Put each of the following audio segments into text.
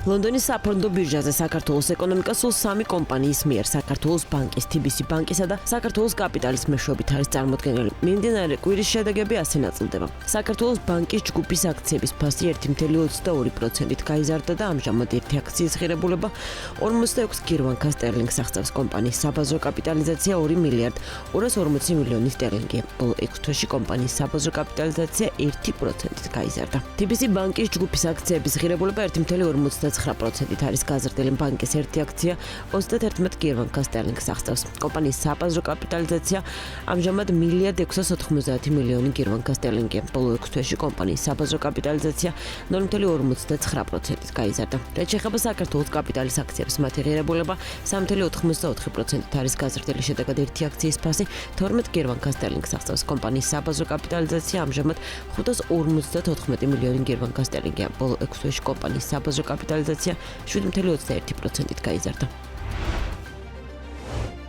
ლონდონის საფონდო ბირჟაზე საქართველოს ეკონომიკა სულ 3 კომპანიის მიერ საქართველოს ბანკის, TBC ბანკისა და საქართველოს კაპიტალის მეშვეობით არის წარმოდგენილი. მიმდინარე კვირის შედეგები ასე ნაწილდება. საქართველოს ბანკის ჯგუფის აქციების ფასი 1.22%-ით გაიზარდა და ამჟამად ერთი აქციის ღირებულება 46 გირვანქა სტერლინგს აღწევს. კომპანიის საბაზრო კაპიტალიზაცია 2 მილიარდ 240 მილიონი სტერლინგია. ბოლო 6 თვეში კომპანიის საბაზრო კაპიტალიზაცია 1%-ით გაიზარდა. TBC ბანკის ჯგუფის აქციების ღირებულება 1.59%-ით არის გაზრდილი. ბანკის ერთი აქცია 31 გირვანქა სტერლინგს აღწევს. კომპანიის საბაზრო კაპიტალიზაცია ამჟამად 1 მილიარდ 690 მილიონი გირვანქა სტერლინგია. ბოლო 6 თვეში კომპანიის საბაზრო კაპიტალიზაცია 0.59%-ით გაიზარდა. რაც შეეხება საქართველოს კაპიტალის აქციებს, მათი ღირებულება 3.84%-ით არის გაზრდილი. შედეგად ერთი აქციის ფასი 12 გირვანქა სტერლინგს აღწევს. კომპანიის საბაზრო კაპიტალიზაცია ამჟამად 554 მილიონი გირვანქა სტერლინგია. ბოლო 6 თვეში კომპანიის საბაზრო კაპიტალიზაცია 7.21%-ით გაიზარდა.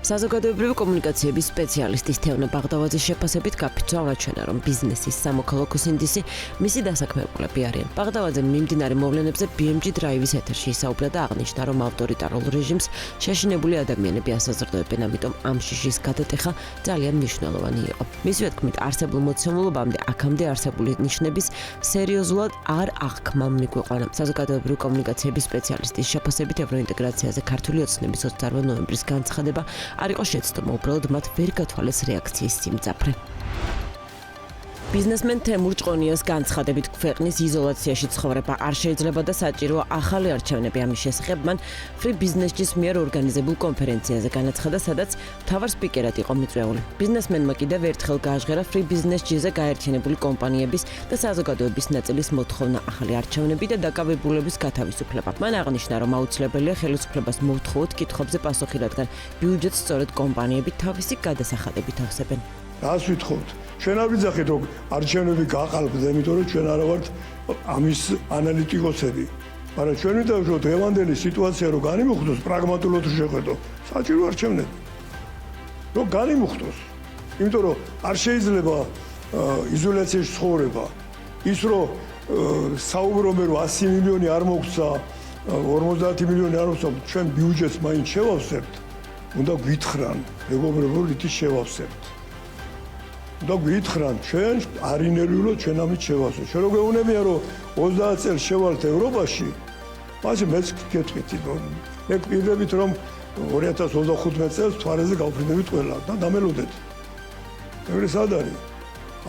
საზოგადოებრივი კომუნიკაციების სპეციალისტის თეონა ბაღდავაძის შეფასებით გაფიცვა აჩვენა, რომ ბიზნესის სამოქალაქო სინდისი მისი დასაქმებულები არიან. ბაღდავაძემ მიმდინარე მოვლენებზე BMG Drive-ის ეთერში ისაუბრა და აღნიშნა, რომ ავტორიტარულ რეჟიმს შეშინებული ადამიანები ასაზრდოებენ, ამიტომ ამ შიშის გადატეხა ძალიან მნიშვნელოვანი იყო. მისივე თქმით, არსებულ მოცემულობამდე აქამდე არსებული ნიშნების სერიოზულად არ აღქმა მიგვიყვანა. საზოგადოებრივი კომუნიკაციების სპეციალისტის შეფასებით ევროინტეგრაციაზე ქართული ოცნების 28 ნოემბრის განცხადება არ იყო შეცდომა, უბრალოდ მათ ვერ გათვალეს რეაქციის სიმძაფრე. ბიზნესმენ თემურ ჭყონიას განცხადებით ქვეყნის იზოლაციაში ცხოვრება არ შეიძლება და საჭიროა ახალი არჩევნები. ამის შესახებ მან Free Business-ის მიერ ორგანიზებულ კონფერენციაზე განაცხადა, სადაც მთავარ სპიკერად იყო მიწვეული. ბიზნესმენმა კიდევ ერთხელ გააჟღერა Free Business-ზე გაერთიანებული კომპანიების და საზოგადოების ნაწილის მოთხოვნა ახალი არჩევნები და დაკავებულების გათავისუფლება. მან აღნიშნა, რომ აუცილებელია ხელისუფლებას მოვთხოვოთ კითხვებზე პასუხი, რადგან ბიუჯეტს სწორედ კომპანიები თავისი გადასახადებით ავსებენ. რას ვითხოვთ? ჩვენ არ ვიძახით, რომ არჩევნები გაყალბდა, იმიტომ რომ ჩვენ არა ვართ ამის ანალიტიკოსები. მაგრამ ჩვენ ვიტყვით, რომ დღევანდელი სიტუაცია რომ განიმუხტოს, პრაგმატულად შეხედო, საჭირო არჩევნები. რომ განიმუხტოს. იმიტომ რომ არ შეიძლება იზოლაციაში ცხოვრება. ის რომ საუბრობენ, რომ 100 მილიონი არ მოგცა, 50 მილიონი არ მოგცა, ჩვენ ბიუჯეტს მაინც შევავსებთ. უნდა გვითხრან, მეგობრებო, რითი შევავსებთ. და გითხრან, ჩვენ არ ინერვიულოთ ჩვენ ამით შევავსებთ. ჩვენ რო გეუბნებიან, რომ 30 წელს შევალთ ევროპაში, მაშინ მეც გეტყვით, რომ მე გვპირდებით, რომ 2025 წელს თვალეზე გავფრინდებით ყველა და დამელოდეთ. ეგრე სად არის?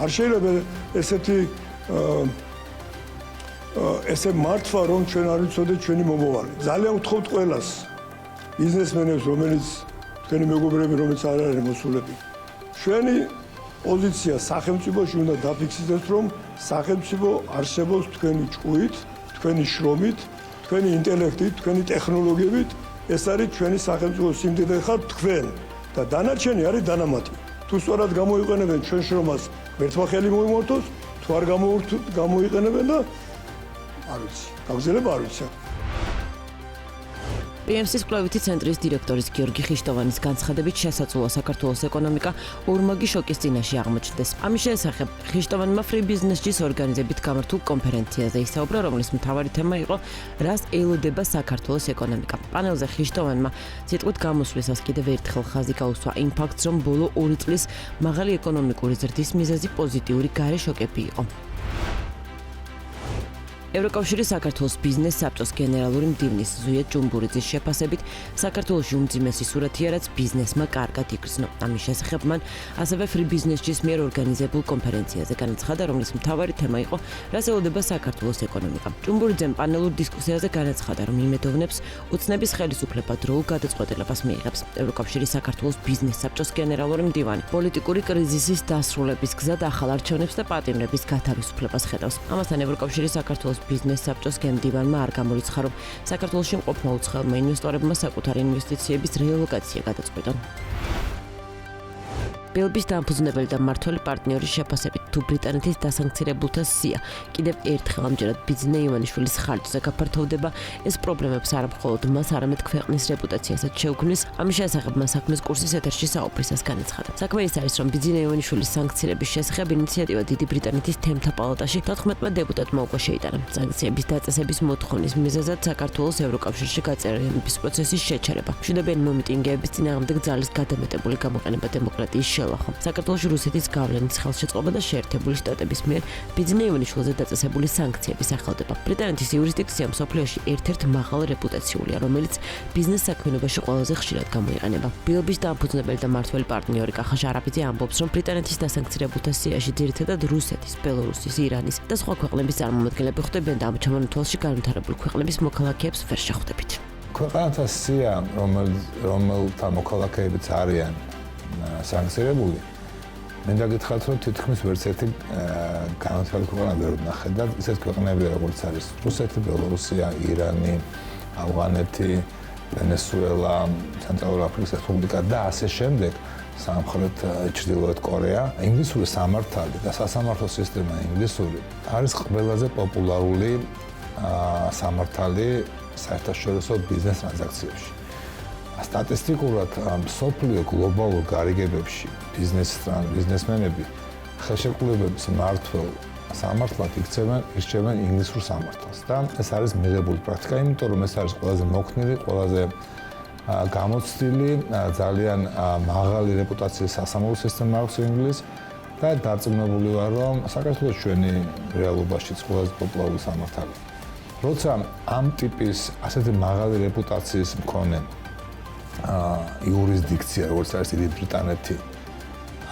არ შეიძლება ესე მართვა, რომ ჩვენ არ ვიცოდეთ ჩვენი მომავალი. ძალიან ვთხოვთ ყველას, ბიზნესმენებს, რომელიც თქვენი მეგობრები, რომელიც არ არის მოსულები. ჩვენი პოზიცია სახელმწიფოში უნდა დაფიქსირდეს, რომ სახელმწიფო არსებობს თქვენი ჭკუით, თქვენი შრომით, თქვენი ინტელექტით, თქვენი ტექნოლოგიებით. ეს არის ჩვენი სახელმწიფოს სიმდიდრე ხართ თქვენ და დანარჩენი არის დანამატი. თუ სწორად გამოიყენებენ ჩვენ შრომას, ერთმა ხელი მოიმართოს, თუ არ გამოიყენებენ და არ ვიცი, გაგზელება არ ვიცი. PMC-ის კვლევითი ცენტრის დირექტორის გიორგი ხიშტოვანის განცხადებით შესაძლოა საქართველოს ეკონომიკა ორმაგი შოკის წინაშე აღმოჩნდეს. ამის შესახებ ხიშტოვანმა Free Business-ის ორგანიზებით გამართულ კონფერენციაზე ისაუბრა, რომლის მთავარი თემა იყო რას ელოდება საქართველოს ეკონომიკა. პანელზე ხიშტოვანმა სიტყვით გამოსვლისას კიდევ ერთხელ ხაზი გაუსვა იმ ფაქტს, რომ ბოლო 2 წლის მაღალი ეკონომიკური ზრდის მიზეზი პოზიტიური გარე შოკები იყო. ევროკავშირის საქართველოს ბიზნეს საბჭოს გენერალური მდივნის ზუიეთ ჭუმბურიძის შეფასებით საქართველოში უმძიმესი სურათია, რაც ბიზნესმა კარგად იგრძნო. ამის შესახებ მან ასევე Free Business-ის მიერ ორგანიზებულ კონფერენციაზე განაცხადა, რომლის მთავარი თემა იყო რას ელოდება საქართველოს ეკონომიკა. ჭუმბურიძემ პანელურ დისკუსიაზე განაცხადა, რომ იმედოვნებს უცნების ხელისუფლება დროულ გადაწყვეტილებას მიიღებს. ევროკავშირის საქართველოს ბიზნეს საბჭოს გენერალური მდივანი პოლიტიკური კრიზისის დასრულების გზად ახალ არჩევნებს და პატიმრების გათავისუფლებას ხედავს. ამასთან ევროკავშირის საქართველოს ბიზნეს საბჭოს გენდივანმა არ გამორიცხა, რომ საქართველოში მყოფმა უცხოელმა ინვესტორებმა საკუთარი ინვესტიციების რელოკაცია გადაწყვიტონ. ბელბის დამფუძნებელი და მმართველი პარტნიორის შეფასებით თუ ბრიტანეთის დასანქცირებულთა სია კიდევ ერთხელ ამჯერად ბიძინა ივანიშვილის ხარჯზე გაფართოვდება, ეს პრობლემებს არა მხოლოდ მას, არამედ ქვეყნის რეპუტაციასაც შეუქმნის. ამის შესახებ მას საქმის კურსის ეთერში საუბრისას განაცხადა. საქმე ის არის, რომ ბიძინა ივანიშვილის სანქციების შესახებ ინიციატივა დიდი ბრიტანეთის თემთა პალატაში 14-მა დეპუტატმა უკვე შეიტანა. სანქციების დაწესების მოთხოვნის მიზეზად საქართველოს ევროკავშირში გაწერიანების პროცესის შეჩერება, მშვიდობიანი მომიტინგეების წინააღმდეგ ძალის გადამეტებული გამოყენება დემოკრატიის შელახო, საქართველოში რუსეთის გავლენის ხელშეწყობა და შეერთებული შტატების მიერ ბიძინა ივანიშვილზე დაწესებული სანქციების ახალდება. ბრიტანეთის იურისდიქცია მსოფლიოში ერთ-ერთ მაღალ რეპუტაციულია, რომელიც ბიზნეს საქმიანობაში ყველაზე ხშირად გამოიყენება. ბილობის დამფუძნებელი და მმართველი პარტნიორი კახა ჟარაბიძე ამბობს, რომ ბრიტანეთის დასანქცირებულთა სიაში ძირითადად რუსეთის, ბელორუსის, ირანის და სხვა ქვეყნების წარმომადგენლები ხვდებიან და ამ ჩამონათვალში განვითარებული ქვეყნების მოქალაქეებს ვერ შეხვდებით. ქვეყანათა სია, რომელთა მოქალაქეებიც არიან სანქცირებული, მინდა გითხრათ, რომ თითქმის ვერც ერთი განვითარებული ქვეყანა ვერ ვნახე და ისეთ ქვეყნები, როგორც არის რუსეთი, ბელორუსია, ირანი, ავღანეთი, ვენესუელა, ცენტრალური აფრიკის რესპუბლიკა და ასე შემდეგ, სამხრეთ ჩრდილოეთ კორეა, ინგლისური სამართალი და სასამართლო სისტემა ინგლისური არის ყველაზე პოპულარული სამართალი საერთაშორისო ბიზნეს ტრანზაქციებში. სტატისტიკურად მსოფლიო გლობალურ გარიგებებში ბიზნესმენები ხელშეკრულებების მმართველ სამართლად ირჩევენ ინგლისურ სამართალს და ეს არის მიღებული პრაქტიკა, იმიტომ რომ ეს არის ყველაზე მოქნილი, ყველაზე გამოცდილი, ძალიან მაღალი რეპუტაციის სასამართლო სისტემა აქვს ინგლისს და დარწმუნებული ვარ, რომ საქართველოს ჩვენი რეალობაშიც ყველაზე პოპულარული სამართალია. როცა ამ ტიპის ასეთი მაღალი რეპუტაციის მქონე იურისდიქცია, როგორც არის დიდი ბრიტანეთი,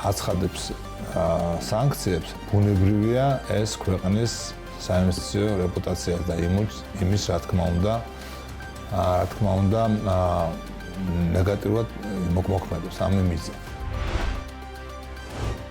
აცხადებს სანქციებს, ბუნებრივია ეს ქვეყნის საინვესტიციო რეპუტაციას და იმის, რა თქმა უნდა, ნეგატიურად მოქმედებს ამ იმაზე.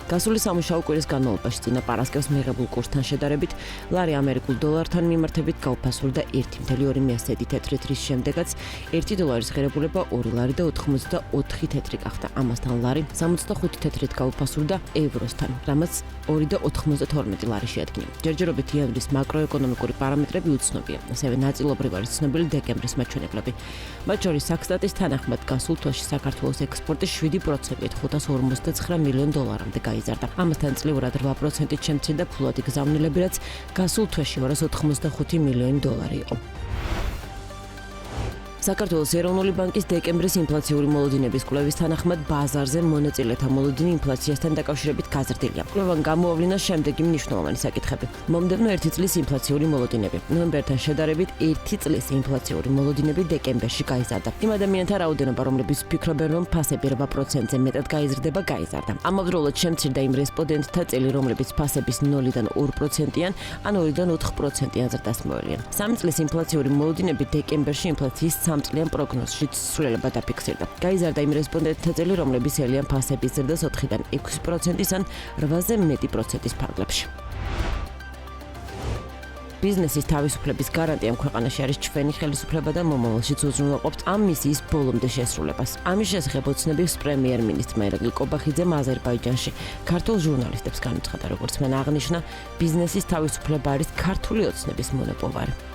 გასული სამუშაო კვირის განმავლობაში წინა პარასკევს მიღებულ კურსთან შედარებით, ლარი ამერიკულ დოლართან მიმართებით გაუფასურდა 1.2 მიასწედი თეთრით, რის შემდეგაც 1 დოლარის ღირებულება 2 ლარი და 84 თეთრი გახდა. ამასთან ლარი 65 თეთრით გაუფასურდა ევროსთან, რამაც 2.92 ლარი შეადგინა. ჯერჯერობით იანვრის მაკროეკონომიკური პარამეტრები უცნობია, ასევე ნაწილობრივ არის ცნობილი დეკემბრის მაჩვენებლები. მათ შორის საქსტატის თანახმად გასულ თვეში საქართველოს ექსპორტი 7%-ით 559 მილიონ დოლარამდე გაიზარდა. ამასთან წლიურად 8%-ით შემცირდა ფულადი გზავნილები, რაც გასულ თვეში 285 მილიონი დოლარი იყო. საქართველოს ეროვნული ბანკის დეკემბრის ინფლაციური მოლოდინების კვლევის თანახმად ბაზარზე მონაწილეთა მოლოდინი ინფლაციასთან დაკავშირებით გაზრდილია. კვლევამ გამოავლინა შემდეგი მნიშვნელოვანი საკითხები. მომდევნო 1 წლის ინფლაციური მოლოდინები. ნოემბერთან შედარებით 1 წლის ინფლაციური მოლოდინები დეკემბერში გაიზარდა. იმ ადამიანთა რაოდენობა, რომლებიც ფიქრობენ, რომ ფასები 8%-ზე მეტად გაიზრდება, გაიზარდა. ამავდროულად შემცირდა იმ რესპონდენტთა წილი, რომლებიც ფასების 0-დან 2%-იან, ან 2-დან 4%-იან ზრდას მოელიან. 3 წლის ინფლაციური მოლოდინები დეკემბერში ინფლაციის წლიან პროგნოზშიც ცვლილება დაფიქსირდა. გაიზარდა იმ რესპონდენტთა წილი, რომლებიც ელიან ფასების ზრდას 4-დან 6%-ის ან 8-ზე მეტი პროცენტის ფარგლებში. ბიზნესის თავისუფლების გარანტია ქვეყანაში არის ჩვენი ხელისუფლება და მომავალშიც უზრუნველყოფთ ამ მისიის ბოლომდე შესრულებას. ამის შესახებ ოცნების პრემიერ-მინისტრმა ირაკლი კობახიძემ აზერბაიჯანში ქართულ ჟურნალისტებს განუცხადა, როგორც მან აღნიშნა, ბიზნესის თავისუფლება არის ქართული ოცნების მონოპოვარი.